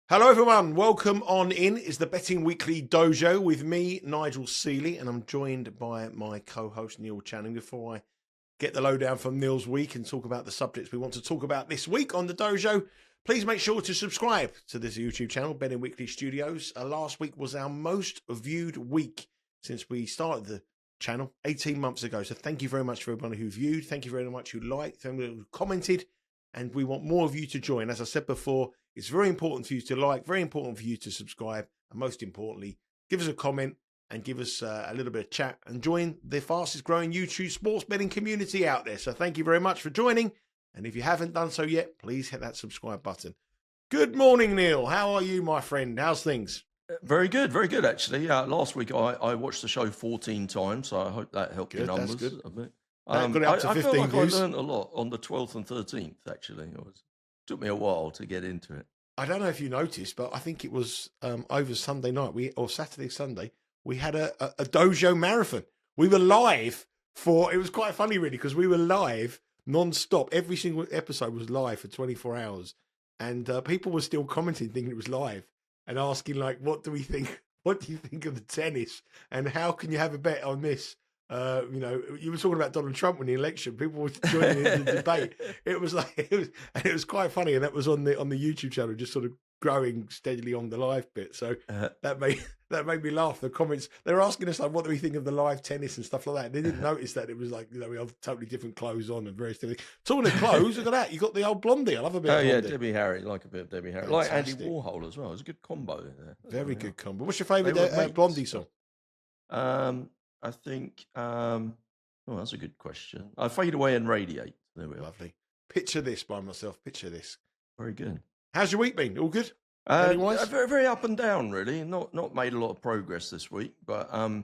Hello, everyone. Welcome on in. It's the Betting Weekly Dojo with me, Nigel Seeley, and I'm joined by my co-host Neil Channing. Before I get the lowdown from Neil's week and talk about the subjects we want to talk about this week on the Dojo, please make sure to subscribe to this YouTube channel, Betting Weekly Studios. Last week was our most viewed week since we started the channel 18 months ago. So thank you very much for everybody who viewed. Thank you very much who liked, who commented, and we want more of you to join. As I said before, it's very important for you to like, very important for you to subscribe, and most importantly, give us a comment and give us a little bit of chat and join the fastest growing YouTube sports betting community out there. So thank you very much for joining. And if you haven't done so yet, please hit that subscribe button. Good morning, Neil. How are you, my friend? How's things? Very good, actually. Last week I watched the show 14 times, so I hope that helped your numbers a bit. Got it up to 15 feel like views. I learned a lot on the 12th and 13th, actually. Took me a while to get into it. I don't know if you noticed, but I think it was over Sunday night, or Saturday, Sunday, we had a dojo marathon. We were live it was quite funny, really, because we were live non-stop. Every single episode was live for 24 hours. And people were still commenting, thinking it was live and asking, like, what do we think? What do you think of the tennis? And how can you have a bet on this? You were talking about Donald Trump in the election. People were joining in the debate. It was quite funny, and that was on the YouTube channel, just sort of growing steadily on the live bit. So that made me laugh. The comments, they were asking us, like, what do we think of the live tennis and stuff like that. They didn't notice that it was like, we have totally different clothes on and various things. Talking of clothes, look at that. You got the old Blondie. I love a bit. Oh of Blondie. yeah, Debbie Harry, like a bit of Debbie Harry, like Andy Warhol as well. It was a good combo there. Very good combo. What's your favourite Blondie song? I think, that's a good question. I Fade Away and Radiate. There we are. Lovely. Picture this by myself. Picture this. Very good. How's your week been? All good? Very, very up and down, really. Not made a lot of progress this week, but I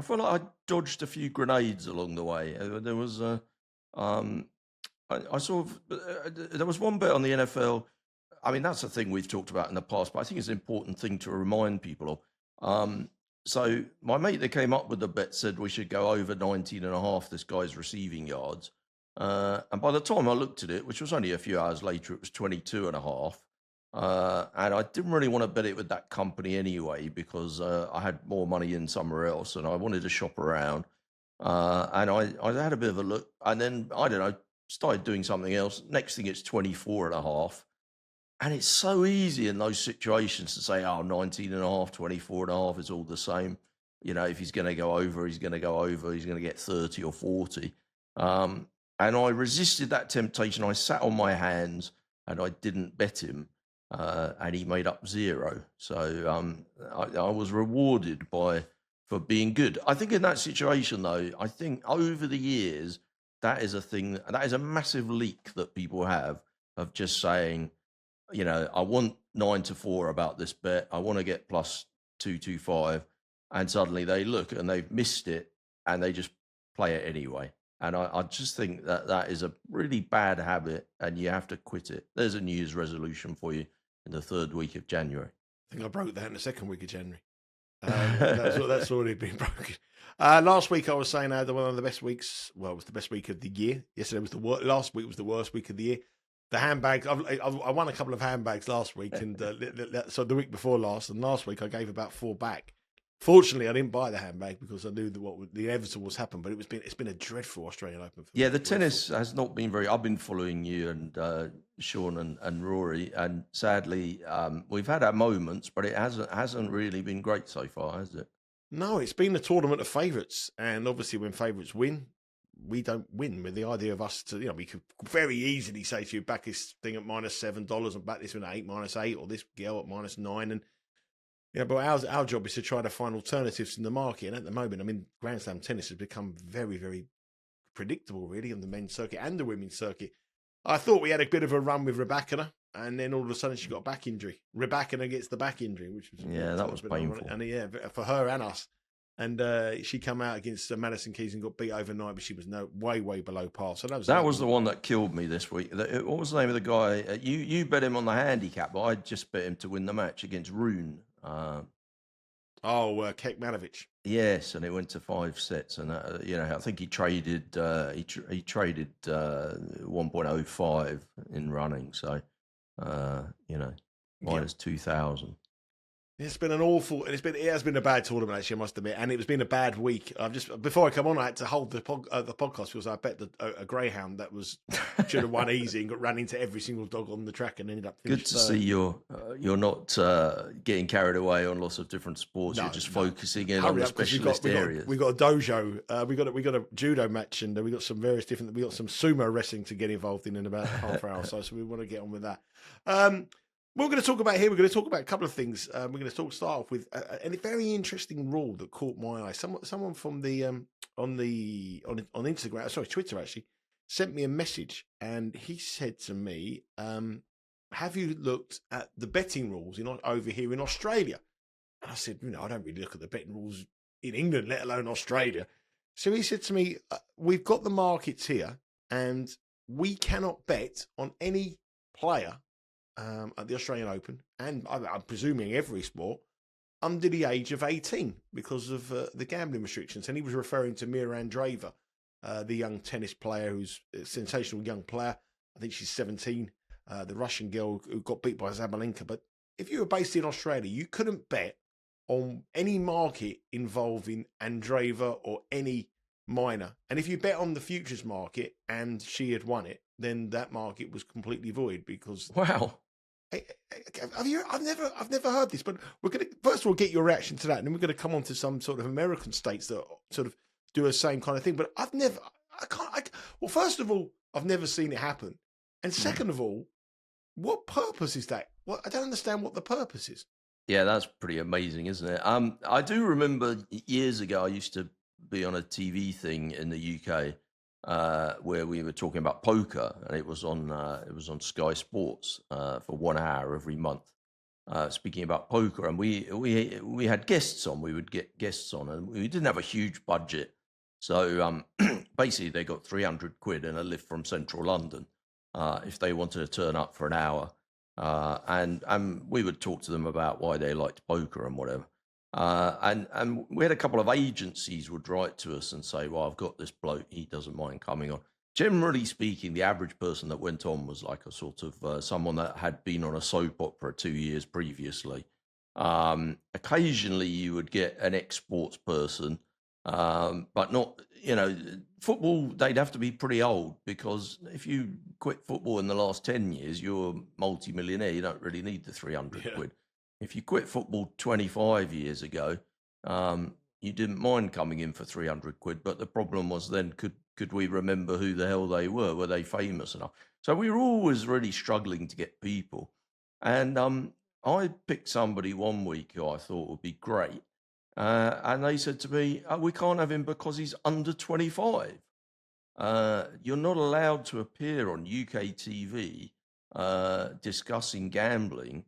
feel like I dodged a few grenades along the way. There was there was one bet on the NFL. I mean, that's a thing we've talked about in the past, but I think it's an important thing to remind people of. So my mate that came up with the bet said we should go over 19.5, this guy's receiving yards. And by the time I looked at it, which was only a few hours later, it was 22.5. And I didn't really want to bet it with that company anyway, because I had more money in somewhere else and I wanted to shop around. And I had a bit of a look, and then, I don't know, started doing something else. Next thing, it's 24.5. And it's so easy in those situations to say, 19.5, 24.5 is all the same. You know, if he's going to go over, he's going to go over. He's going to get 30 or 40. And I resisted that temptation. I sat on my hands and I didn't bet him. And he made up 0. So I was rewarded for being good. I think in that situation, though, I think over the years, that is a massive leak that people have of just saying, I want 9-4 about this bet. I want to get plus 225. And suddenly they look and they've missed it and they just play it anyway. And I just think that is a really bad habit and you have to quit it. There's a New Year's resolution for you in the 3rd week of January. I think I broke that in the 2nd week of January. That's already been broken. Last week I was saying I had one of the best weeks. Well, it was the best week of the year. Yesterday was last week was the worst week of the year. The handbags, I won a couple of handbags last week, and so the week before last, and last week I gave about 4 back. Fortunately, I didn't buy the handbag because I knew what the inevitable was happen. But it's been a dreadful Australian Open. For me. The tennis has not been very. I've been following you and Sean and Rory, and sadly, we've had our moments, but it hasn't really been great so far, has it? No, it's been a tournament of favourites, and obviously, when favourites win, we don't win. With the idea of us to, we could very easily say to you, back this thing at -$7 and back this one at 8 -8, or this girl at -9, and. But our job is to try to find alternatives in the market. And at the moment, I mean, Grand Slam tennis has become very, very predictable, really, on the men's circuit and the women's circuit. I thought we had a bit of a run with Rybakina, and then all of a sudden she got a back injury. Rybakina gets the back injury, which was that was painful. And for her and us. And she came out against Madison Keys and got beat overnight, but she was way below par. So that was the one that killed me this week. What was the name of the guy? You bet him on the handicap, but I just bet him to win the match against Rune. Kekmanovic. Yes, and it went to 5 sets, and I think he traded 1.05 in running. So minus 2,000. It's been an awful, and it has been a bad tournament actually, I must admit, and it's been a bad week. I've just before I come on, I had to hold the podcast because I bet a greyhound that should have won easy and got ran into every single dog on the track and ended up. Good to see you're not getting carried away on lots of different sports. You're just focusing in on the specialist areas. We got a dojo. We got a judo match, and we got some various different. We got some sumo wrestling to get involved in about half an hour or so. So we want to get on with that. What we're going to talk about here, we're going to talk about a couple of things. We're going to start off with a very interesting rule that caught my eye. Someone from the on Instagram, sorry, Twitter actually, sent me a message, and he said to me, "Have you looked at the betting rules over here in Australia?" And I said, I don't really look at the betting rules in England, let alone Australia. So he said to me, "We've got the markets here, and we cannot bet on any player." At the Australian Open, and I'm presuming every sport, under the age of 18 because of the gambling restrictions. And he was referring to Mira Andreeva, the young tennis player who's a sensational young player. I think she's 17, the Russian girl who got beat by Zabalenka. But if you were based in Australia, you couldn't bet on any market involving Andreeva or any minor. And if you bet on the futures market and she had won it, then that market was completely void because... Wow. I've never heard this, but we're going to first of all get your reaction to that, and then we're going to come on to some sort of American states that sort of do the same kind of thing. But well, first of all, I've never seen it happen, and second of all, what purpose is that? Well, I don't understand what the purpose is. Yeah, that's pretty amazing, isn't it? I do remember years ago I used to be on a TV thing in the UK. Where we were talking about poker, and it was on Sky Sports for 1 hour every month, speaking about poker. And we had guests on. We would get guests on, and we didn't have a huge budget, so basically they got 300 quid and a lift from Central London if they wanted to turn up for an hour, and we would talk to them about why they liked poker and whatever. And we had a couple of agencies would write to us and say, well, I've got this bloke, he doesn't mind coming on. Generally speaking, the average person that went on was like a sort of someone that had been on a soap opera 2 years previously. Occasionally you would get an ex-sports person, but not, football, they'd have to be pretty old, because if you quit football in the last 10 years, you're a multi-millionaire. You don't really need the 300 quid. If you quit football 25 years ago, you didn't mind coming in for 300 quid. But the problem was then, could we remember who the hell they were? Were they famous enough? So we were always really struggling to get people. And I picked somebody one week who I thought would be great. And they said to me, we can't have him because he's under 25. You're not allowed to appear on UK TV discussing gambling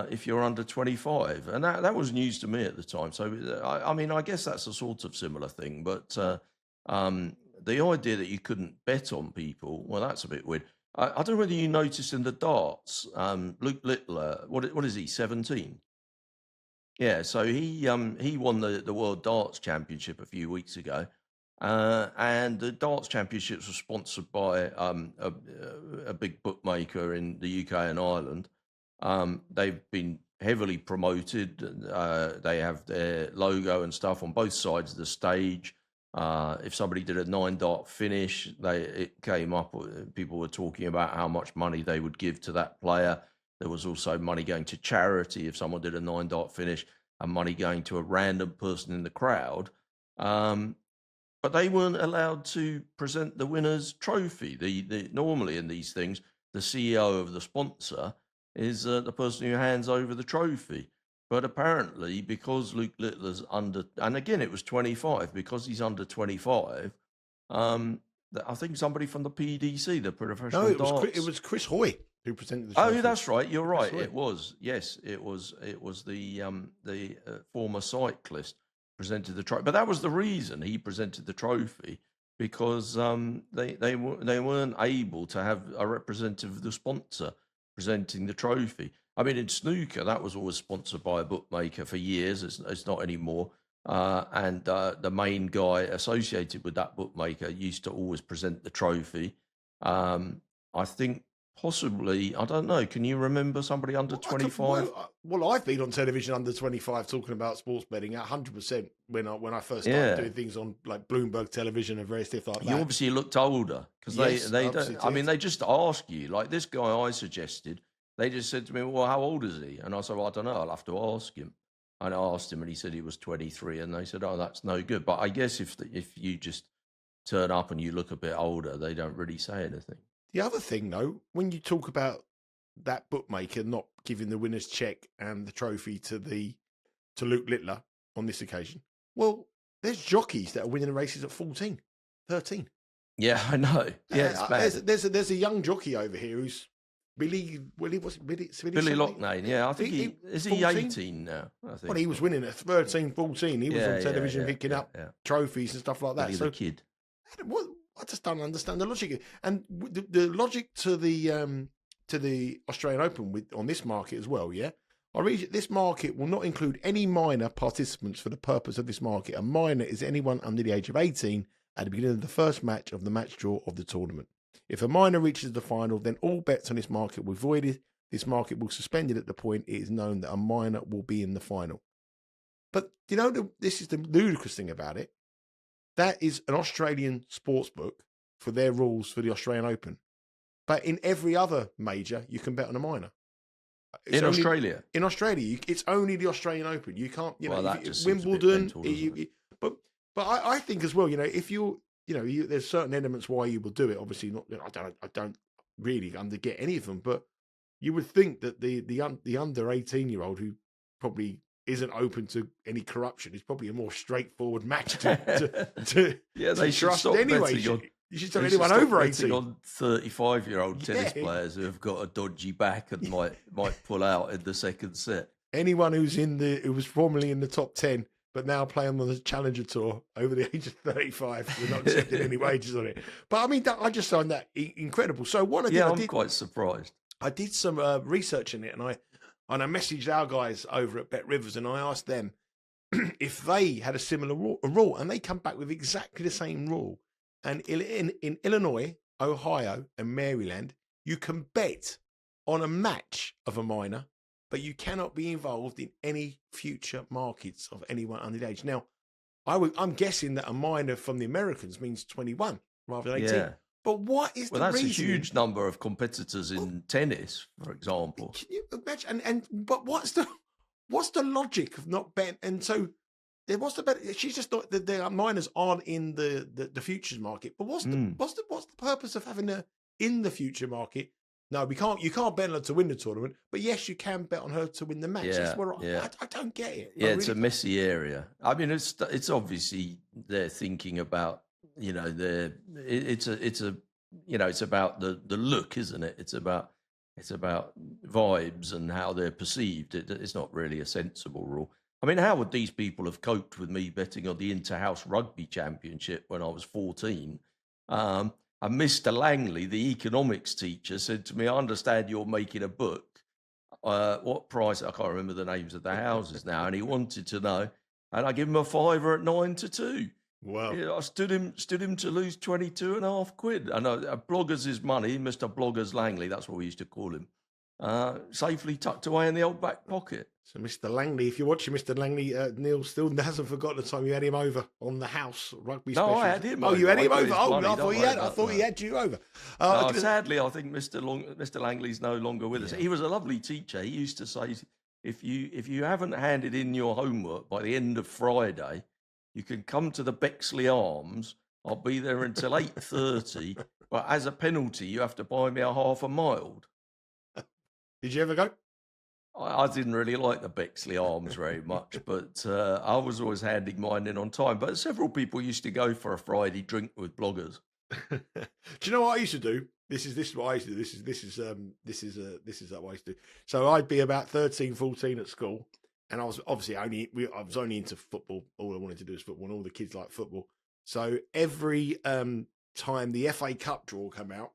if you're under 25. And that was news to me at the time. So, I guess that's a sort of similar thing. But the idea that you couldn't bet on people, well, that's a bit weird. I don't know whether you noticed in the darts, Luke Littler, what is he, 17? Yeah, so he won the World Darts Championship a few weeks ago. And the Darts Championships were sponsored by a big bookmaker in the UK and Ireland. They've been heavily promoted. They have their logo and stuff on both sides of the stage. If somebody did a 9-dart finish, it came up. People were talking about how much money they would give to that player. There was also money going to charity if someone did a 9-dart finish, and money going to a random person in the crowd. But they weren't allowed to present the winner's trophy. Normally in these things, the CEO of the sponsor is the person who hands over the trophy. But apparently, because Luke Littler's under, and again, it was 25, because he's under 25, I think somebody from the PDC, the professional darts. It was Chris Hoy who presented the trophy. Oh, that's right. You're right. It was. Yes, it was the former cyclist presented the trophy. But that was the reason he presented the trophy, because they weren't able to have a representative of the sponsor presenting the trophy. I mean, in snooker, that was always sponsored by a bookmaker for years. It's not anymore. And the main guy associated with that bookmaker used to always present the trophy. I think Possibly, I don't know. Can you remember somebody under 25? Well, I've been on television under 25 talking about sports betting 100% when I first started doing things on like Bloomberg television and various stuff like that. You obviously looked older because they don't. I mean, they just ask you. Like this guy I suggested, they just said to me, "Well, how old is he?" And I said, "Well, I don't know. I'll have to ask him." And I asked him, and he said he was 23. And they said, "Oh, that's no good." But I guess if you just turn up and you look a bit older, they don't really say anything. The other thing, though, when you talk about that bookmaker not giving the winner's check and the trophy to Luke Littler on this occasion, well, there's jockeys that are winning the races at 14, 13. Yeah, I know. Yeah, it's bad. There's a young jockey over here who's Billy Loughnane. Yeah, I think is he 18 now? I think. Well, he was winning at 13, 14. He was on television picking up trophies and stuff like that. So, the kid. I just don't understand the logic, and the logic to the Australian Open on this market as well. Yeah, I read it, this market will not include any minor participants for the purpose of this market. A minor is anyone under the age of 18 at the beginning of the first match of the match draw of the tournament. If a minor reaches the final, then all bets on this market will be voided. This market will suspend it at the point it is known that a minor will be in the final. But this is the ludicrous thing about it. That is an Australian sports book for their rules for the Australian Open. But in every other major, you can bet on a minor. In Australia, it's only the Australian Open. You can't, that Wimbledon. But I think as well, if there's certain elements why you will do it. Obviously, not. I don't really get any of them. But you would think that the under 18-year-old who probably isn't open to any corruption is probably a more straightforward match to they should trust stop anyway. You should tell anyone over 18 on 35-year-old tennis players who have got a dodgy back and might pull out in the second set. Anyone who was formerly in the top 10 but now playing on the Challenger Tour over the age of 35, we're not accepting any wages on it. But I mean, I just find that incredible. So what I did, I'm quite surprised. I did some research in it, and I messaged our guys over at Bet Rivers, and I asked them if they had a similar rule, and they come back with exactly the same rule. And in Illinois, Ohio, and Maryland, you can bet on a match of a minor, but you cannot be involved in any future markets of anyone under the age. Now, I'm guessing that a minor from the Americans means 21 rather than 18. Yeah. But what is the reason? Well, that's a huge number of competitors in tennis, for example. Can you imagine? But what's the logic of not betting? And so there was the bet. She's just thought that the minors aren't in the futures market. But what's the purpose of having her in the future market? No, you can't bet on her to win the tournament, but yes, you can bet on her to win the match. Yeah, that's where I don't get it. Yeah, it's a messy area. I mean, it's obviously they're thinking about, it's about the look, isn't it? It's about vibes and how they're perceived. It's not really a sensible rule. I mean, how would these people have coped with me betting on the Inter-House Rugby Championship when I was 14? And Mr. Langley, the economics teacher, said to me, "I understand you're making a book. What price?" I can't remember the names of the houses now. And he wanted to know. And I give him a fiver at 9-2. Wow. Yeah, I stood him to lose 22.5 quid. And Bloggers' money, Mr. Bloggers Langley, that's what we used to call him, safely tucked away in the old back pocket. So Mr. Langley, if you're watching Mr. Langley, Neil still hasn't forgotten the time you had him over on the house rugby special. No, I had him. Oh, you had him over? Oh, I thought he had you over. Sadly, I think Mr. Langley's no longer with us. He was a lovely teacher. He used to say, if you haven't handed in your homework by the end of Friday, you can come to the Bexley Arms. I'll be there until 8:30. But as a penalty, you have to buy me a half a mild. Did you ever go? I didn't really like the Bexley Arms very much, but I was always handing mine in on time. But several people used to go for a Friday drink with Bloggers. Do you know what I used to do? This is what I used to do. This is what I used to do. So I'd be about 13, 14 at school, and I was obviously only into football. All I wanted to do was football, and all the kids like football. So every time the FA Cup draw came out,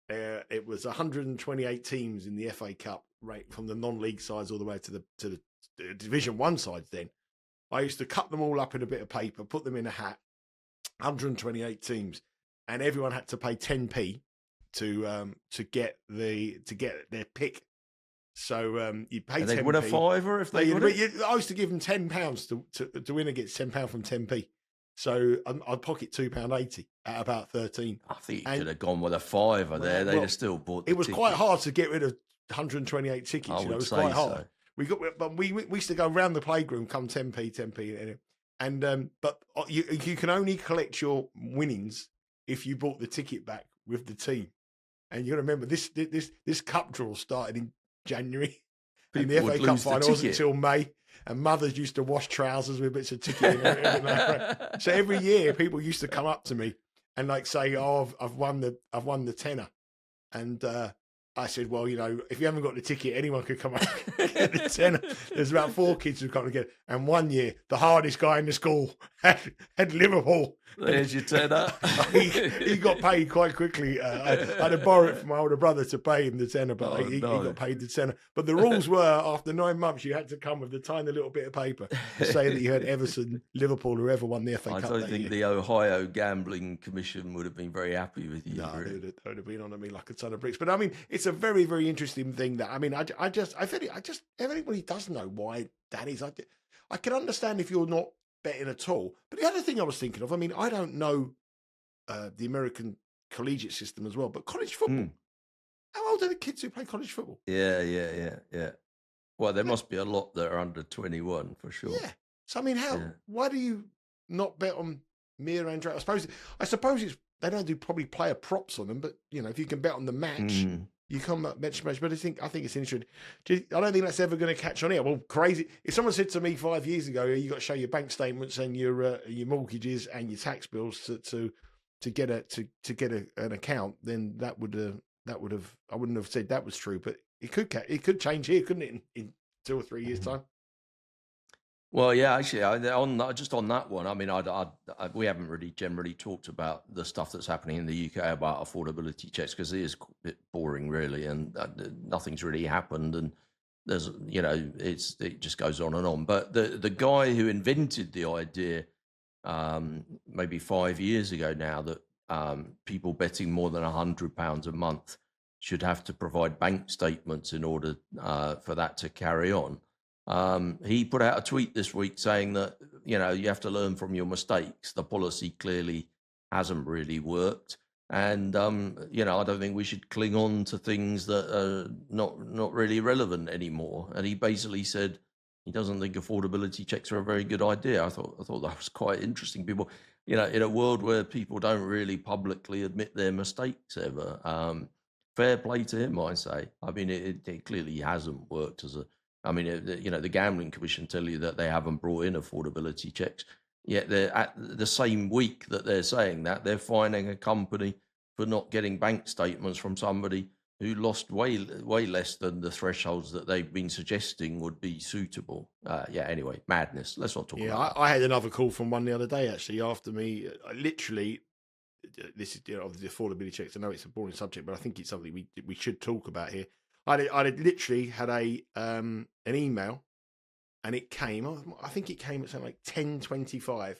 it was 128 teams in the FA Cup, right, from the non-league sides all the way to the Division 1 sides. Then I used to cut them all up in a bit of paper, put them in a hat. 128 teams, and everyone had to pay 10p to get their pick. So you pay And they'd 10p. win a fiver if they won it? I used to give them £10 to win against £10 from 10p. So I'd pocket £2.80 at about 13. I think you could have gone with a fiver there. They'd have still bought the It was ticket. quite hard to get rid of 128 tickets. It was quite hard. So. But we used to go around the playground, come 10p, and but you can only collect your winnings if you bought the ticket back with the team. And you got to remember this cup draw started in January, and the FA Cup final wasn't until May. And mothers used to wash trousers with bits of ticket in it. So every year, people used to come up to me and like say, "Oh, I've won the tenner," and I said, "Well, if you haven't got the ticket, anyone could come up and get the tenner." There's about 4 kids who've come to get it. And one year, the hardest guy in the school had Liverpool. There's your tenner. he got paid quite quickly. I had to borrow it from my older brother to pay him the tenner, but he got paid the tenner. But the rules were, after 9 months, you had to come with a tiny little bit of paper to say that you had Everton, Liverpool, whoever won the FA Cup. I don't think the Ohio Gambling Commission would have been very happy with you. No, they would have been on me like a ton of bricks. But I mean, it's a very, very interesting thing that, everybody does know why that is. I can understand if you're not betting at all. But the other thing I was thinking of, I don't know the American collegiate system as well, but college football. How old are the kids who play college football? Yeah. Well, there must be a lot that are under 21 for sure. Yeah. So why do you not bet on Mir and Andre? I suppose it's they don't do probably player props on them, but if you can bet on the match. You come up match, but I think it's interesting. I don't think that's ever going to catch on here. Well, crazy. If someone said to me 5 years ago, you got to show your bank statements and your mortgages and your tax bills to get an account, then that would have I wouldn't have said that was true. But it could change here, couldn't it? In 2 or 3 years' time. Well, yeah, actually, on that one, we haven't really generally talked about the stuff that's happening in the UK about affordability checks because it is a bit boring, really, and nothing's really happened, and there's, it just goes on and on. But the guy who invented the idea, maybe 5 years ago now, that people betting more than £100 a month should have to provide bank statements in order for that to carry on. He put out a tweet this week saying that, you have to learn from your mistakes. The policy clearly hasn't really worked. And, I don't think we should cling on to things that are not really relevant anymore. And he basically said he doesn't think affordability checks are a very good idea. I thought that was quite interesting. People, in a world where people don't really publicly admit their mistakes ever, fair play to him, I say. It clearly hasn't worked the Gambling Commission tell you that they haven't brought in affordability checks. Yet they're at the same week that they're saying that, they're fining a company for not getting bank statements from somebody who lost way less than the thresholds that they've been suggesting would be suitable. Anyway, madness. Let's not talk about that. I had another call from one the other day, actually, after me. Literally, this is the affordability checks. I know it's a boring subject, but I think it's something we should talk about here. I literally had an email, and it came. I think it came at something like 10:25,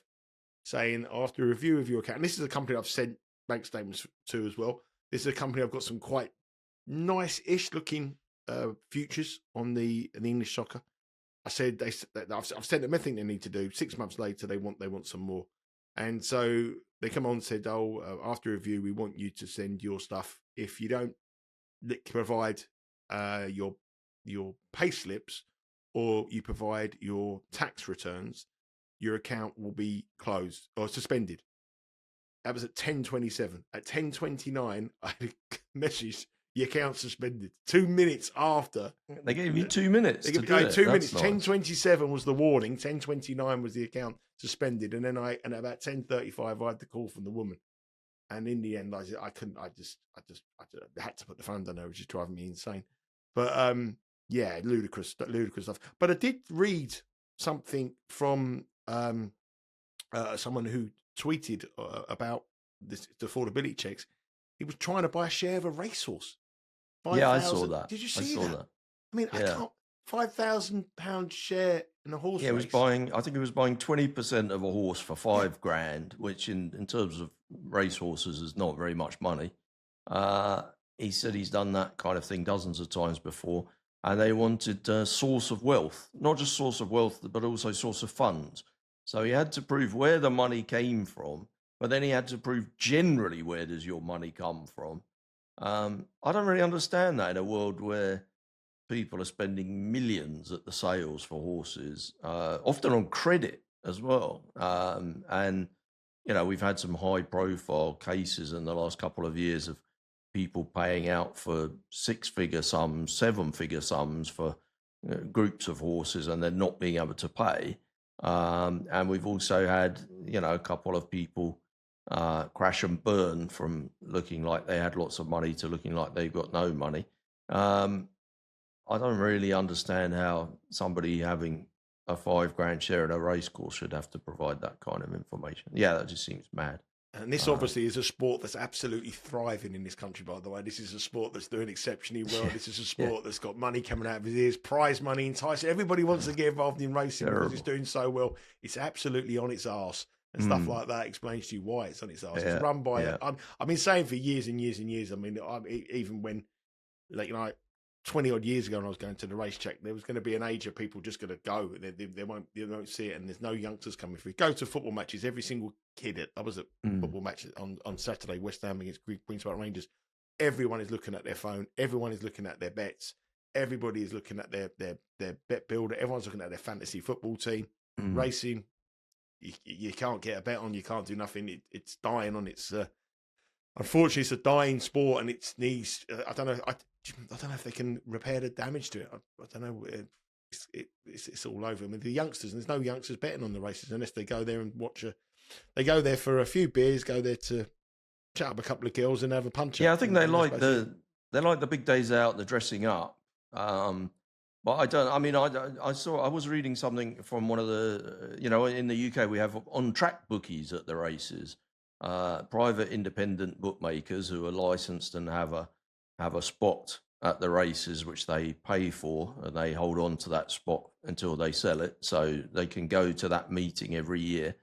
saying after a review of your account. And this is a company I've sent bank statements to as well. This is a company I've got some quite nice-ish looking futures on the English soccer. I said I've sent them everything they need to do. 6 months later, they want some more, and so they come on and said, after review, we want you to send your stuff. If you don't provide your pay slips or you provide your tax returns, your account will be closed or suspended. That was at 10:27. At 10:29, I messaged the account suspended. 2 minutes after. They gave you 2 minutes. They gave 2 minutes. Nice. 10:27 was the warning. 10:29 was the account suspended. And then at about 10:35, I had the call from the woman. And in the end, I couldn't. I had to put the phone down. It was just driving me insane. But ludicrous stuff. But I did read something from someone who tweeted about the affordability checks. He was trying to buy a share of a racehorse. I saw that. Did you see that? I can't. £5,000 share in a horse. Yeah, I think he was buying 20% of a horse for £5,000, which in terms of racehorses is not very much money. He said he's done that kind of thing dozens of times before, and they wanted source of wealth, not just source of wealth, but also source of funds. So he had to prove where the money came from, but then he had to prove generally where does your money come from. I don't really understand that in a world where people are spending millions at the sales for horses, often on credit as well. And, we've had some high profile cases in the last couple of years of people paying out for 6-figure sums, 7-figure sums for groups of horses and then not being able to pay. And we've also had, a couple of people crash and burn from looking like they had lots of money to looking like they've got no money. I don't really understand how somebody having a $5,000 share in a race course should have to provide that kind of information. Yeah, that just seems mad. And this obviously is a sport that's absolutely thriving in this country, by the way. This is a sport that's doing exceptionally well. This is a sport that's got money coming out of his ears, prize money, enticing. Everybody wants to get involved in racing because it's doing so well. It's absolutely on its arse. And stuff like that explains to you why it's on its arse. It's run by, I've been saying for years and years and years. I mean, even when, 20 odd years ago when I was going to the race check, there was going to be an age of people just going to go. They won't see it, and there's no youngsters coming through. Go to football matches, every single kid. I was at football matches on Saturday, West Ham against Queen's Park Rangers. Everyone is looking at their phone. Everyone is looking at their bets. Everybody is looking at their bet builder. Everyone's looking at their fantasy football team. Racing, you can't get a bet on. You can't do nothing. It's dying on its. Unfortunately, it's a dying sport, and it needs. I don't know. I don't know if they can repair the damage to it. I don't know. It's all over. I mean, the youngsters, and there's no youngsters betting on the races unless they go there and watch They go there for a few beers, go there to chat up a couple of girls and have a punch. Yeah, I think they like the big days out, the dressing up. But I don't. I mean, I was reading something from one of the. In the UK we have on-track bookies at the races. Private independent bookmakers who are licensed and have a spot at the races which they pay for, and they hold on to that spot until they sell it, so they can go to that meeting every year.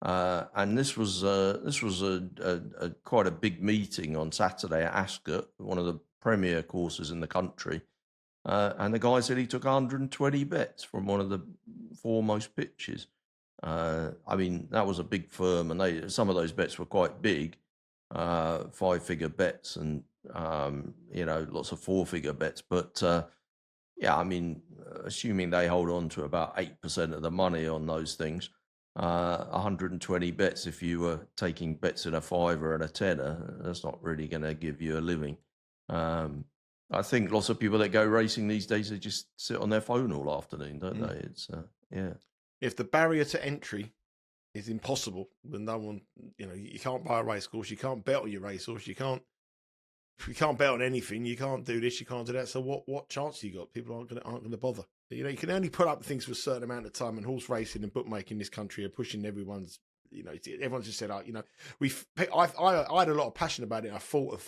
And this was a quite a big meeting on Saturday at Ascot, one of the premier courses in the country. And the guy said he took 120 bets from one of the foremost pitches. I mean, that was a big firm, and some of those bets were quite big, 5-figure bets, and lots of 4-figure bets. But I mean, assuming they hold on to about 8% of the money on those things, 120 bets. If you were taking bets in a fiver and a tenner, that's not really going to give you a living. I think lots of people that go racing these days, they just sit on their phone all afternoon, don't they? It's If the barrier to entry is impossible, then no one, you can't buy a race course, you can't bet on your racehorse, you can't bet on anything, you can't do this, you can't do that. So what chance you got? People aren't going to bother. You can only put up things for a certain amount of time, and horse racing and bookmaking in this country are pushing everyone's. Everyone's just said, I had a lot of passion about it. I thought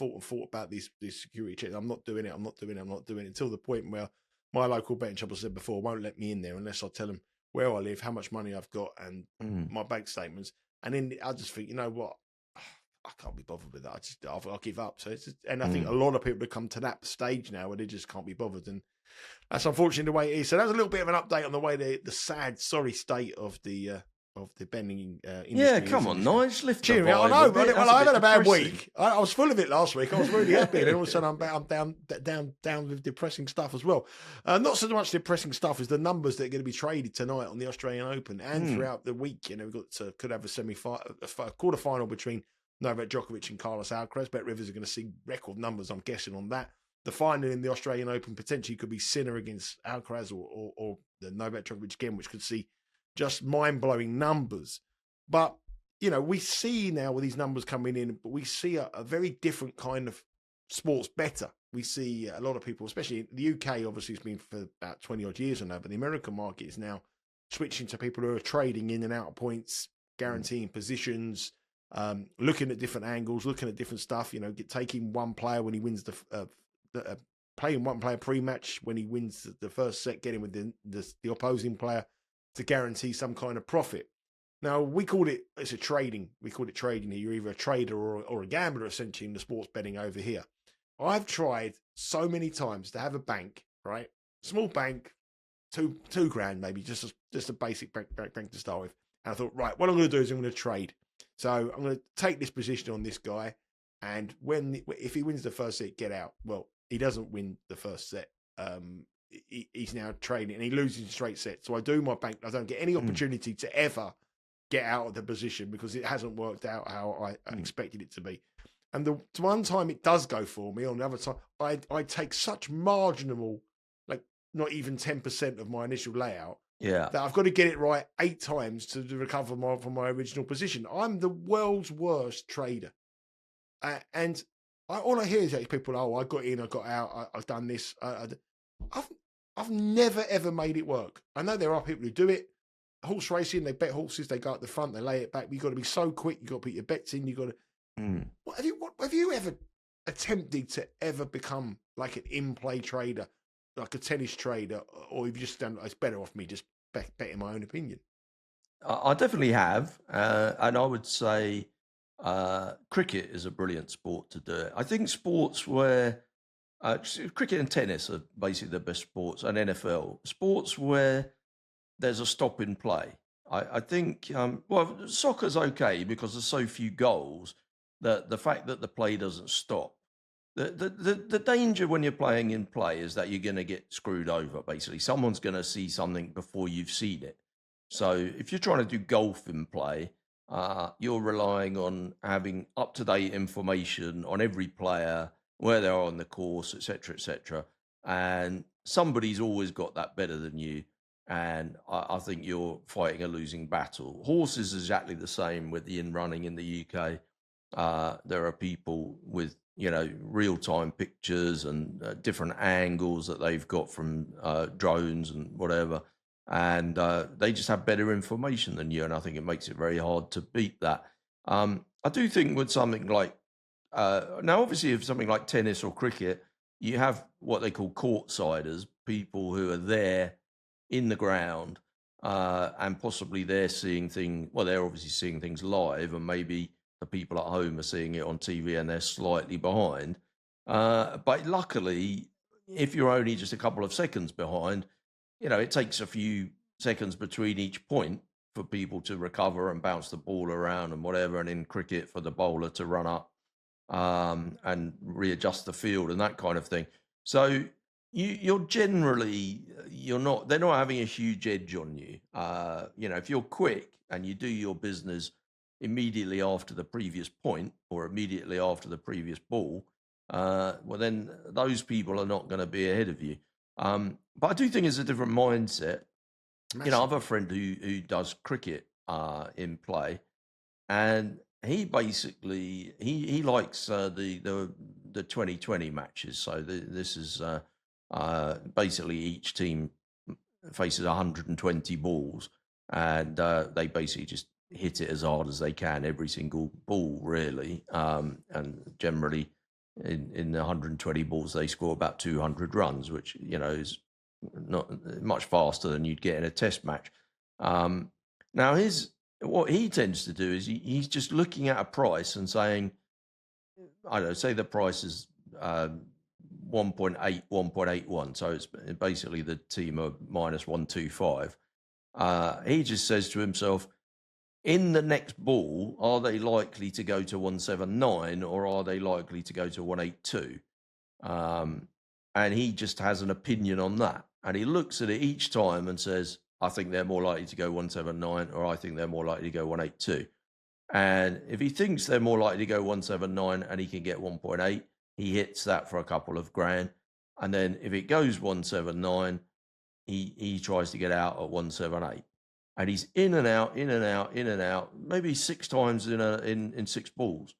about these security checks. I'm not doing it until the point where my local betting shop, I said before, won't let me in there unless I tell them where I live, how much money I've got, and my bank statements. And then I just think, you know what, I can't be bothered with that. I'll give up. So I think a lot of people have come to that stage now where they just can't be bothered, and that's unfortunately the way it is. So that was a little bit of an update on the way the sad, sorry state of the betting industry. Yeah, come on, Nige, lift the vibe. I know, but I had a bad week. I was full of it last week. I was really happy, and all of a sudden I'm down with depressing stuff as well. Not so much depressing stuff as the numbers that are going to be traded tonight on the Australian Open and throughout the week. We've got could have a quarter final between Novak Djokovic and Carlos Alcaraz. Bet Rivers are going to see record numbers, I'm guessing, on that. The final in the Australian Open potentially could be Sinner against Alcaraz or the Novak Djokovic again, which could see just mind-blowing numbers. But, we see now with these numbers coming in, but we see a very different kind of sports bettor. We see a lot of people, especially in the UK, obviously it's been for about 20 odd years or now, but the American market is now switching to people who are trading in and out of points, guaranteeing positions, looking at different angles, looking at different stuff, taking one player when he wins playing one player pre-match when he wins the first set, getting with the opposing player to guarantee some kind of profit. Now we call it trading here. You're either a trader or a gambler essentially in the sports betting over here. I've tried so many times to have a bank, right? Small bank, two grand maybe, just a basic bank to start with. And I thought, right, what I'm going to do is I'm going to trade. So I'm going to take this position on this guy, and if he wins the first set, get out. Well, he doesn't win the first set. He's now trading and he loses straight sets. So I do my bank. I don't get any opportunity to ever get out of the position because it hasn't worked out how I expected it to be. And the one time it does go for me, on the other time, I take such marginal, like not even 10% of my initial layout, that I've got to get it right 8 times to recover from my original position. I'm the world's worst trader. And all I hear is that people, I got in, I got out, I've done this. I've never, ever made it work. I know there are people who do it. Horse racing, they bet horses, they go up the front, they lay it back. You've got to be so quick. You've got to put your bets in. You've got to... What have you ever attempted to ever become like an in-play trader, like a tennis trader, or have you just done, it's better off me just betting my own opinion? I definitely have. And I would say cricket is a brilliant sport to do it. I think sports where cricket and tennis are basically the best sports, and NFL. Sports where there's a stop in play. I think, soccer's okay because there's so few goals that the fact that the play doesn't stop. The danger when you're playing in play is that you're going to get screwed over, basically. Someone's going to see something before you've seen it. So if you're trying to do golf in play, you're relying on having up-to-date information on every player, where they are on the course, etc., etc. And somebody's always got that better than you. And I think you're fighting a losing battle. Horses is exactly the same with the in-running in the UK. There are people with, real-time pictures and different angles that they've got from drones and whatever. And they just have better information than you. And I think it makes it very hard to beat that. I do think with something like, now obviously if something like tennis or cricket, you have what they call court-siders, people who are there in the ground, and possibly they're seeing things, they're obviously seeing things live, and maybe the people at home are seeing it on TV and they're slightly behind. But luckily, if you're only just a couple of seconds behind, it takes a few seconds between each point for people to recover and bounce the ball around and whatever, and in cricket for the bowler to run up and readjust the field and that kind of thing. So they're not having a huge edge on you. If you're quick and you do your business immediately after the previous point or immediately after the previous ball, then those people are not going to be ahead of you. But I do think it's a different mindset. Massive. I have a friend who does cricket in play, and he basically he likes the 2020 matches. So this is basically each team faces 120 balls, and they basically just hit it as hard as they can, every single ball, really. And generally, in the 120 balls, they score about 200 runs, which is not much faster than you'd get in a test match. Now, what he tends to do is he's just looking at a price and saying, I don't know, say the price is 1.8, 1.81. So it's basically the team are minus 125. He just says to himself, in the next ball, are they likely to go to 179 or are they likely to go to 182? And he just has an opinion on that. And he looks at it each time and says, I think they're more likely to go 179 or I think they're more likely to go 182. And if he thinks they're more likely to go 179 and he can get 1.8, he hits that for a couple of grand. And then if it goes 179, he tries to get out at 178. And he's in and out, in and out, in and out, maybe 6 times in 6 balls.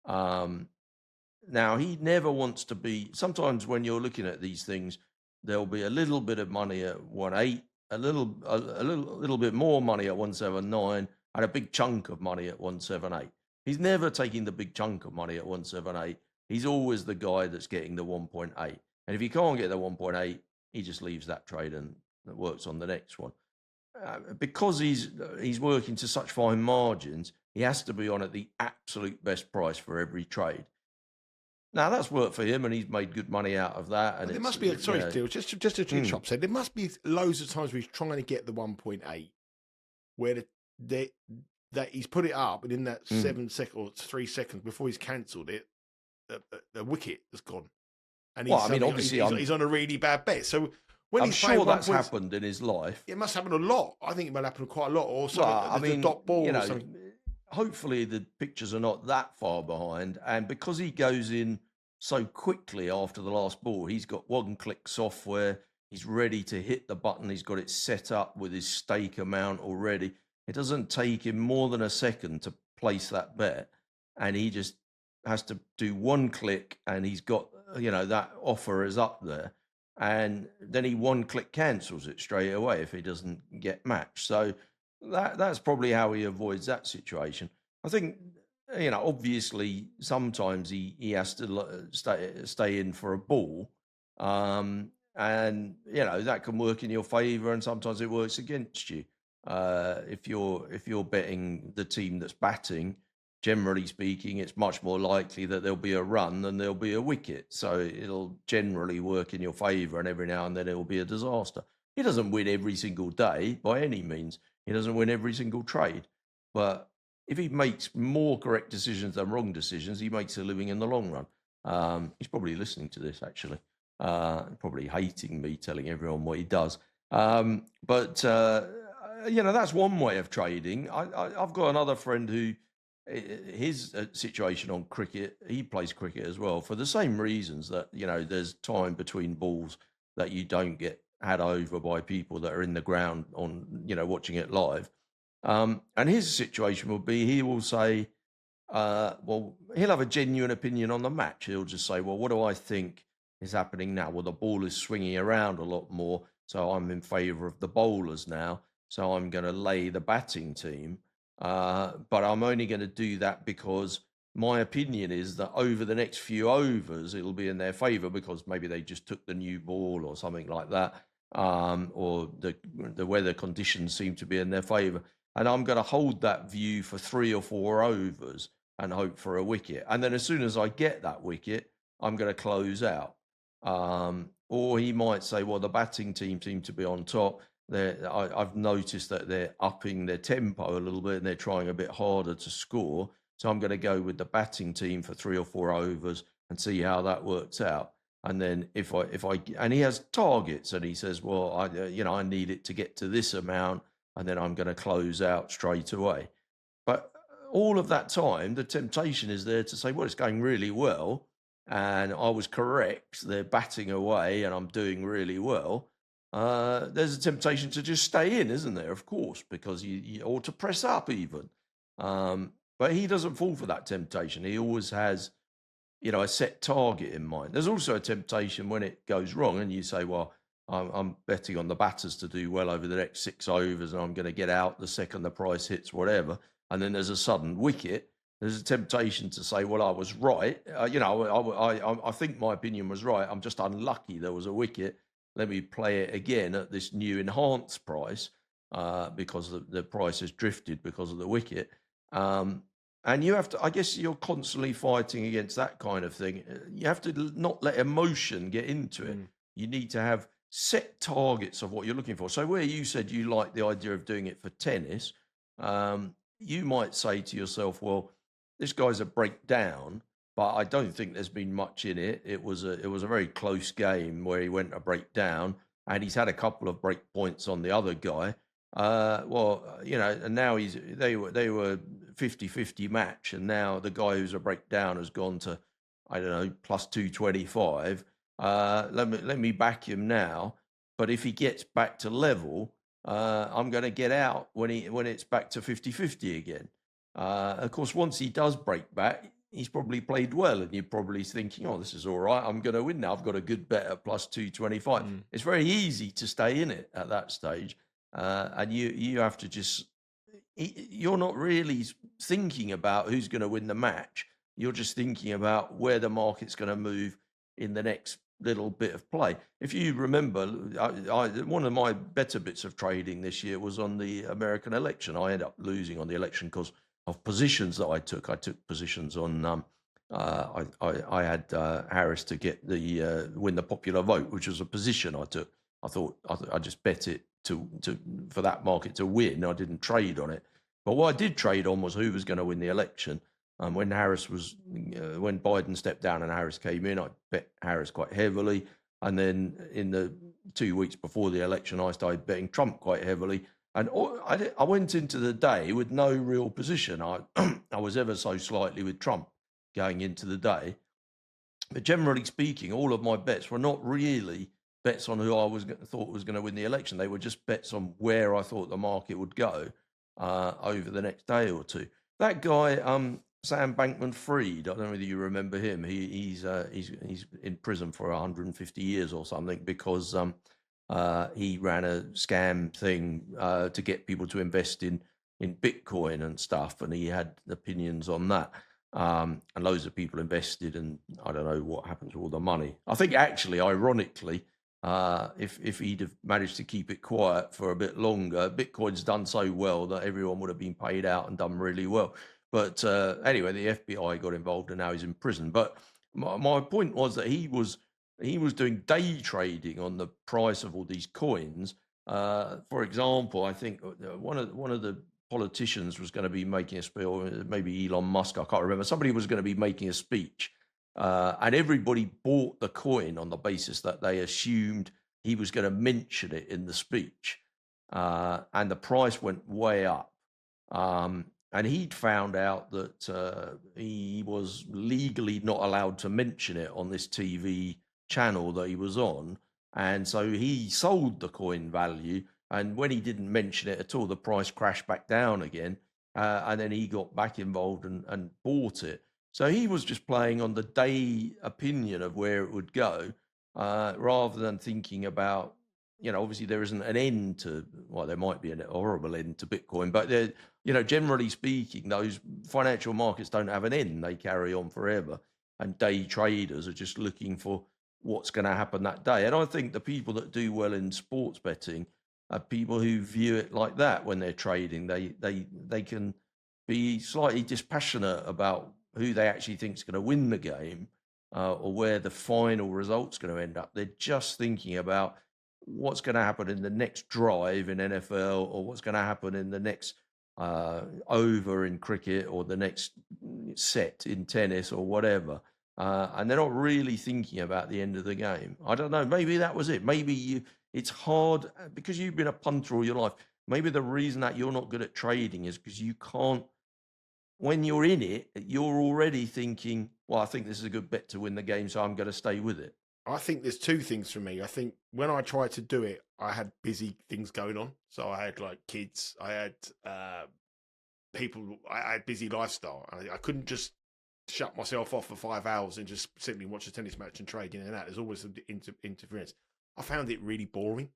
Now, he never wants to be... Sometimes when you're looking at these things, there'll be a little bit of money at 1.8, a little bit more money at 179, and a big chunk of money at 178. He's never taking the big chunk of money at 178. He's always the guy that's getting the 1.8. And if he can't get the 1.8, he just leaves that trade and works on the next one. because he's working to such fine margins, he has to be on at the absolute best price for every trade. Now that's worked for him, and he's made good money out of that. And there must be Steele, just to chop said, there must be loads of times where he's trying to get the 1.8, where that he's put it up, and in that 7 seconds or 3 seconds before he's cancelled it, the wicket has gone. And he's, obviously he's on a really bad bet. So when I'm he's sure that's happened in his life. It must happen a lot. I think it might happen quite a lot. Or something. A dot ball or something. Hopefully the pictures are not that far behind, and because he goes in so quickly after the last ball, he's got one-click software. He's ready to hit the button. He's got it set up with his stake amount already. It doesn't take him more than a second to place that bet, and he just has to do one click, and he's got, that offer is up there, and then he one-click cancels it straight away if he doesn't get matched. So that's probably how he avoids that situation. I think, obviously sometimes he has to stay in for a ball, and that can work in your favour, and sometimes it works against you. If you're betting the team that's batting, generally speaking, it's much more likely that there'll be a run than there'll be a wicket. So it'll generally work in your favour, and every now and then it'll be a disaster. He doesn't win every single day by any means. He doesn't win every single trade. But if he makes more correct decisions than wrong decisions, he makes a living in the long run. He's probably listening to this, actually. Probably hating me telling everyone what he does. But that's one way of trading. I've got another friend who, his situation on cricket, he plays cricket as well for the same reasons that, there's time between balls that you don't get had over by people that are in the ground on, watching it live. And his situation will be, he will say, he'll have a genuine opinion on the match. He'll just say, well, what do I think is happening now? Well, the ball is swinging around a lot more, so I'm in favour of the bowlers now, so I'm going to lay the batting team. But I'm only going to do that because my opinion is that over the next few overs, it'll be in their favour because maybe they just took the new ball or something like that. Or the weather conditions seem to be in their favour. And I'm going to hold that view for 3 or 4 overs and hope for a wicket. And then as soon as I get that wicket, I'm going to close out. Or he might say, well, the batting team seem to be on top. I've noticed that they're upping their tempo a little bit and they're trying a bit harder to score. So I'm going to go with the batting team for 3 or 4 overs and see how that works out. And then and he has targets, and he says, well, I need it to get to this amount, and then I'm going to close out straight away. But all of that time, the temptation is there to say, well, it's going really well, and I was correct. They're batting away, and I'm doing really well. There's a temptation to just stay in, isn't there? Of course, because you ought to press up even. But he doesn't fall for that temptation. He always has, a set target in mind. There's also a temptation when it goes wrong and you say, well, I'm betting on the batters to do well over the next 6 overs and I'm going to get out the second the price hits whatever. And then there's a sudden wicket. There's a temptation to say, well, I was right. I think my opinion was right. I'm just unlucky there was a wicket. Let me play it again at this new enhanced price because the price has drifted because of the wicket. And you have to, I guess you're constantly fighting against that kind of thing. You have to not let emotion get into it. You need to have set targets of what you're looking for. So where you said you like the idea of doing it for tennis, you might say to yourself, well, this guy's a breakdown, but I don't think there's been much in it. It was a very close game where he went a breakdown, and he's had a couple of break points on the other guy. And now they were 50-50 match, and now the guy who's a breakdown has gone to, I don't know, plus 225. Let me back him now. But if he gets back to level, I'm going to get out when it's back to 50-50 again. Of course, once he does break back, he's probably played well, and you're probably thinking, oh, this is all right. I'm going to win now. I've got a good bet at plus 225. It's very easy to stay in it at that stage. And you have to you're not really thinking about who's going to win the match. You're just thinking about where the market's going to move in the next little bit of play. If you remember, one of my better bits of trading this year was on the American election. I ended up losing on the election because of positions that I took. I took positions on. I had Harris to get the win the popular vote, which was a position I took. I thought I just bet it to for that market to win. I didn't trade on it. But what I did trade on was who was going to win the election. When when Biden stepped down and Harris came in, I bet Harris quite heavily. And then in the 2 weeks before the election, I started betting Trump quite heavily. And I went into the day with no real position. I was ever so slightly with Trump going into the day. But generally speaking, all of my bets were not really bets on who thought was going to win the election. They were just bets on where I thought the market would go over the next day or two. That guy, Sam Bankman-Fried, I don't know whether you remember him. He's in prison for 150 years or something because he ran a scam thing to get people to invest in Bitcoin and stuff, and he had opinions on that. And loads of people invested, and I don't know what happened to all the money. I think actually, ironically, if he'd have managed to keep it quiet for a bit longer, Bitcoin's done so well that everyone would have been paid out and done really well. But anyway, the FBI got involved, and now he's in prison. But my point was that he was doing day trading on the price of all these coins. For example, I think one of the politicians was going to be making a speech, or maybe Elon Musk, I can't remember. Somebody was going to be making a speech, and everybody bought the coin on the basis that they assumed he was going to mention it in the speech, and the price went way up. And he'd found out that he was legally not allowed to mention it on this TV channel that he was on, and so he sold the coin value. And when he didn't mention it at all, the price crashed back down again. And then he got back involved and bought it. So he was just playing on the day opinion of where it would go, rather than thinking about, obviously there isn't an end to, well, there might be a horrible end to Bitcoin, but generally speaking, those financial markets don't have an end. They carry on forever. And day traders are just looking for what's going to happen that day. And I think the people that do well in sports betting are people who view it like that when they're trading. They can be slightly dispassionate about who they actually think is going to win the game, or where the final result's going to end up. They're just thinking about what's going to happen in the next drive in NFL, or what's going to happen in the next over in cricket, or the next set in tennis, or whatever. And they're not really thinking about the end of the game. I don't know. Maybe that was it. Maybe it's hard because you've been a punter all your life. Maybe the reason that you're not good at trading is because you can't, when you're in it, you're already thinking, well, I think this is a good bet to win the game, so I'm going to stay with it. I think there's two things for me. I think when I tried to do it, I had busy things going on. So I had like kids, I had people, I had busy lifestyle. I couldn't just shut myself off for 5 hours and just simply watch a tennis match and trade in and out. There's always some interference. I found it really boring,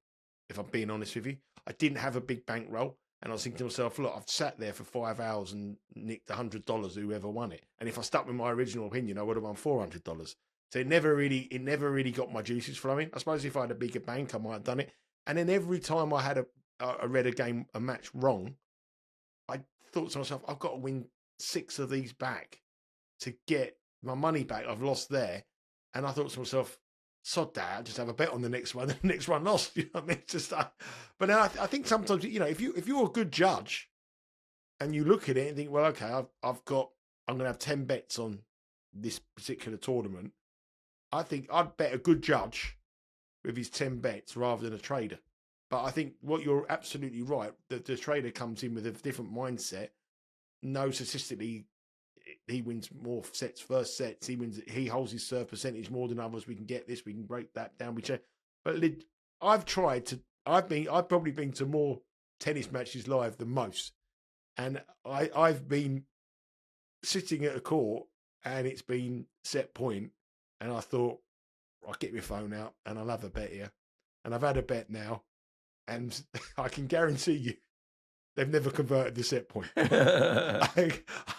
if I'm being honest with you. I didn't have a big bankroll, and I was thinking to myself, look, I've sat there for 5 hours and nicked $100 whoever won it. And if I stuck with my original opinion, I would have won $400. So it never really got my juices flowing. I suppose if I had a bigger bank, I might have done it. And then every time I had I read a match wrong, I thought to myself, I've got to win 6 of these back to get my money back I've lost there. And I thought to myself, sod that, I'll just have a bet on the next one. The next one lost. You know what I mean? It's just, but now I think sometimes, if you're a good judge and you look at it and think, well, okay, I'm going to have 10 bets on this particular tournament. I think I'd bet a good judge with his 10 bets rather than a trader. But I think what you're absolutely right, the trader comes in with a different mindset, knows statistically he wins more sets, first sets, he holds his serve percentage more than others. We can get this, we can break that down. But I've probably been to more tennis matches live than most. And I've been sitting at a court and it's been set point. And I thought, I'll get my phone out and I'll have a bet here. And I've had a bet now. And I can guarantee you, They've never converted the set point. I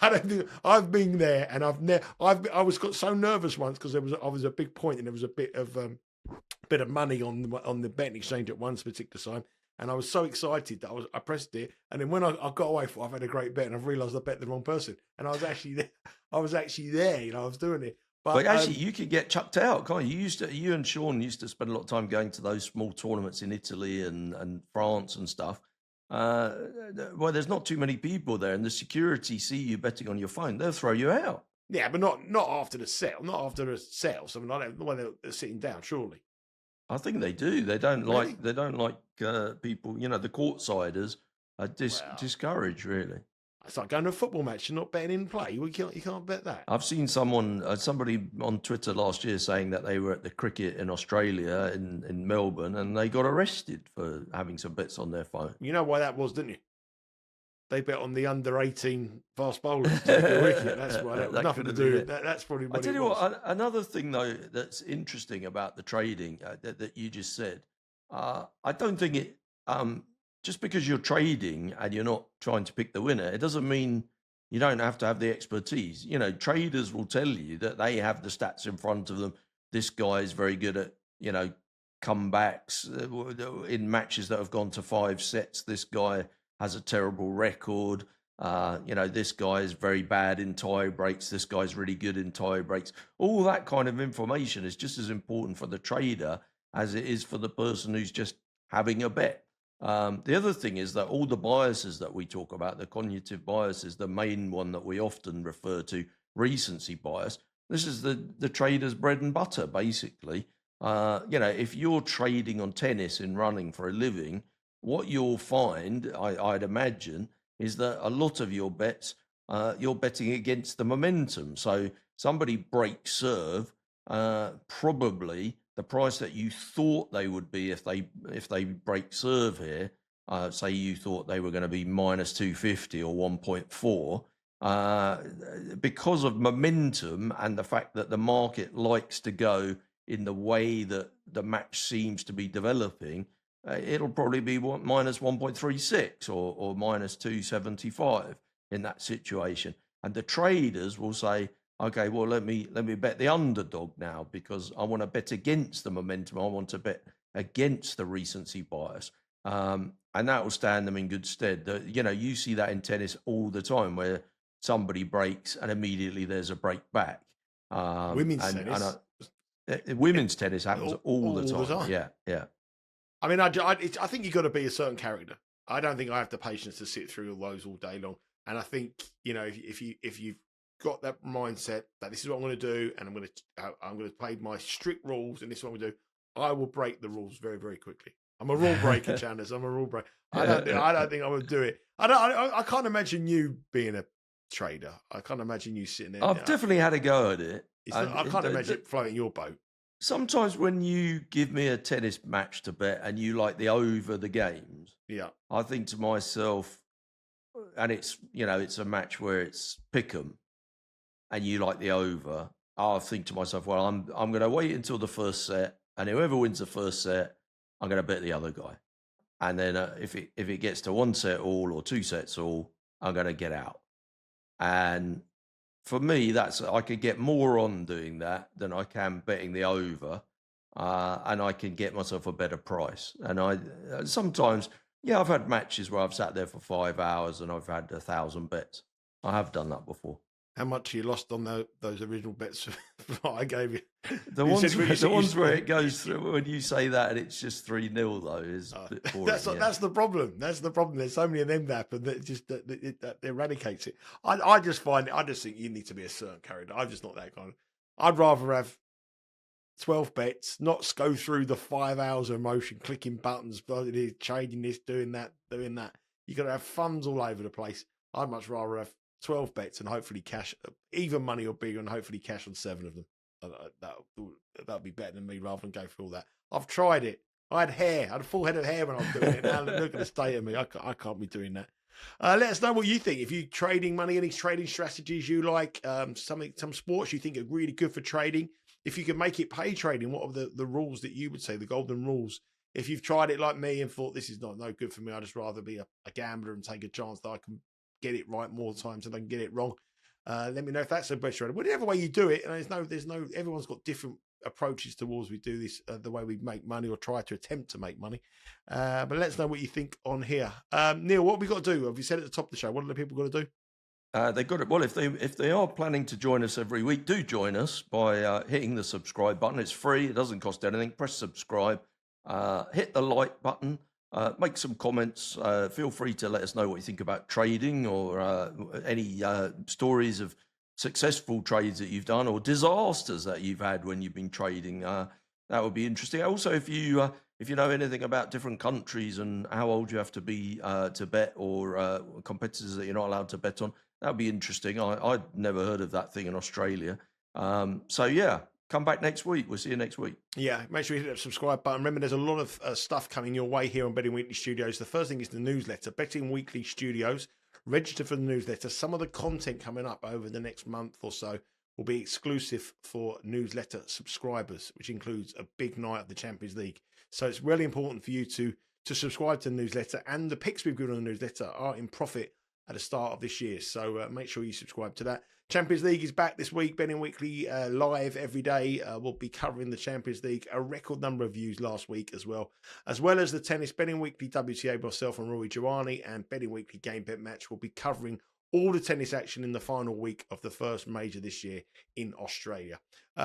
don't think I've been there, and I got so nervous once because I was a big point, and there was a bit of money on the betting exchange at one particular time, and I was so excited that I pressed it, and then when I got away from, I've had a great bet, and I've realised I bet the wrong person, and I was actually there. I was doing it. But actually, you could get chucked out, can't you? You and Sean used to spend a lot of time going to those small tournaments in Italy and France and stuff. Well, there's not too many people there, and the security see you betting on your phone, they'll throw you out. Yeah, but not after the sale. Not after the sale. So when they're sitting down, surely. I think they do. They don't Really? like people. The courtsiders are discouraged, really. It's like going to a football match and not betting in play. You can't bet that. I've seen somebody on Twitter last year saying that they were at the cricket in Australia in Melbourne, and they got arrested for having some bets on their phone. You know why that was, didn't you? They bet on the under-18 fast bowlers. That's why that was nothing to do with that. That's probably what I tell you was. what, another thing though that's interesting about the trading that you just said, I don't think it. Just because you're trading and you're not trying to pick the winner, it doesn't mean you don't have to have the expertise. Traders will tell you that they have the stats in front of them. This guy is very good at, comebacks in matches that have gone to 5 sets. This guy has a terrible record. This guy is very bad in tie breaks. This guy's really good in tie breaks. All that kind of information is just as important for the trader as it is for the person who's just having a bet. The other thing is that all the biases that we talk about, the cognitive biases, the main one that we often refer to, recency bias, this is the trader's bread and butter, basically. If you're trading on tennis and running for a living, what you'll find, I'd imagine, is that a lot of your bets, you're betting against the momentum. So somebody breaks serve, probably the price that you thought they would be if they break serve here, say you thought they were going to be minus 250 or 1.4, because of momentum and the fact that the market likes to go in the way that the match seems to be developing, it'll probably be minus 1.36 or minus 275 in that situation. And the traders will say, okay, well, let me bet the underdog now because I want to bet against the momentum. I want to bet against the recency bias. And that will stand them in good stead. You see that in tennis all the time where somebody breaks and immediately there's a break back. Women's tennis. Women's tennis happens all the time. Yeah. I mean, I think you've got to be a certain character. I don't think I have the patience to sit through all those all day long. And I think, if you've got that mindset that this is what I'm going to do, and I'm going to play my strict rules, and this is what I'm going to do, I will break the rules very, very quickly. I'm a rule breaker, Chandler. I'm a rule breaker. I don't think I would do it. I can't imagine you being a trader. I can't imagine you sitting there. I've definitely had a go at it. I can't imagine floating your boat. Sometimes when you give me a tennis match to bet and you like the over the games, I think to myself, and it's a match where it's pick 'em, and you like the over, I'll think to myself, well, I'm going to wait until the first set, and whoever wins the first set, I'm going to bet the other guy. And then if it gets to 1 set all or 2 sets all, I'm going to get out. And for me, I could get more on doing that than I can betting the over, and I can get myself a better price. And sometimes, I've had matches where I've sat there for 5 hours and I've had 1,000 bets. I have done that before. How much you lost on those original bets I gave you? The ones where it goes through, when you say that and it's just 3-0 though, is a bit boring. That's the problem. That's the problem. There's so many of them that happen that just that eradicates it. I just think you need to be a certain character. I'm just not that kind of. I'd rather have 12 bets, not go through the 5 hours of emotion, clicking buttons, trading this, doing that. You got to have funds all over the place. I'd much rather have 12 bets and hopefully cash, even money or bigger, and hopefully cash on 7 of them. That'd be better than me rather than go through all that. I've tried it. I had a full head of hair when I was doing it. Now look at the state of me. I can't be doing that. Let us know what you think. If you're trading money, any trading strategies you like, some sports you think are really good for trading. If you can make it pay trading, what are the rules that you would say, the golden rules? If you've tried it like me and thought this is no good for me, I'd just rather be a gambler and take a chance that I can get it right more times than I can get it wrong. Let me know if that's a better way. Whatever way you do it, and there's no. Everyone's got different approaches towards we do this, the way we make money or try to attempt to make money. But let us know what you think on here. Neil, what have we got to do? Have you said at the top of the show? What are the people got to do? They've got it. Well, if they are planning to join us every week, do join us by hitting the subscribe button. It's free. It doesn't cost anything. Press subscribe. Hit the like button. Make some comments. Feel free to let us know what you think about trading or any stories of successful trades that you've done or disasters that you've had when you've been trading. That would be interesting. Also, if you know anything about different countries and how old you have to be to bet or competitors that you're not allowed to bet on, that would be interesting. I'd never heard of that thing in Australia. So yeah, come back next week. We'll see you next week. Yeah, make sure you hit that subscribe button. Remember, there's a lot of stuff coming your way here on Betting Weekly Studios. The first thing is the newsletter, Betting Weekly Studios. Register for the newsletter. Some of the content coming up over the next month or so will be exclusive for newsletter subscribers, which includes a big night of the Champions League. So it's really important for you to subscribe to the newsletter, and the picks we've given on the newsletter are in profit at the start of this year. So make sure you subscribe to that. Champions League is back this week. Betting Weekly live every day. We'll be covering the Champions League. A record number of views last week as well as the tennis. Betting Weekly WTA, myself and Rory Giovanni, and Betting Weekly Game Bet Match will be covering all the tennis action in the final week of the first major this year in Australia.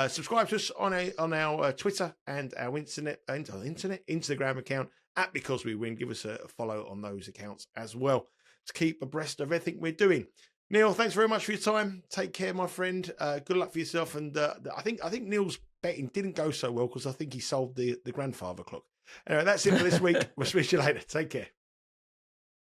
Subscribe to us on our Twitter and our Instagram account at Because We Win. Give us a follow on those accounts as well to keep abreast of everything we're doing. Neil, thanks very much for your time. Take care, my friend. Good luck for yourself. And I think Neil's betting didn't go so well because I think he sold the grandfather clock. Anyway, that's it for this week. We'll speak to you later. Take care.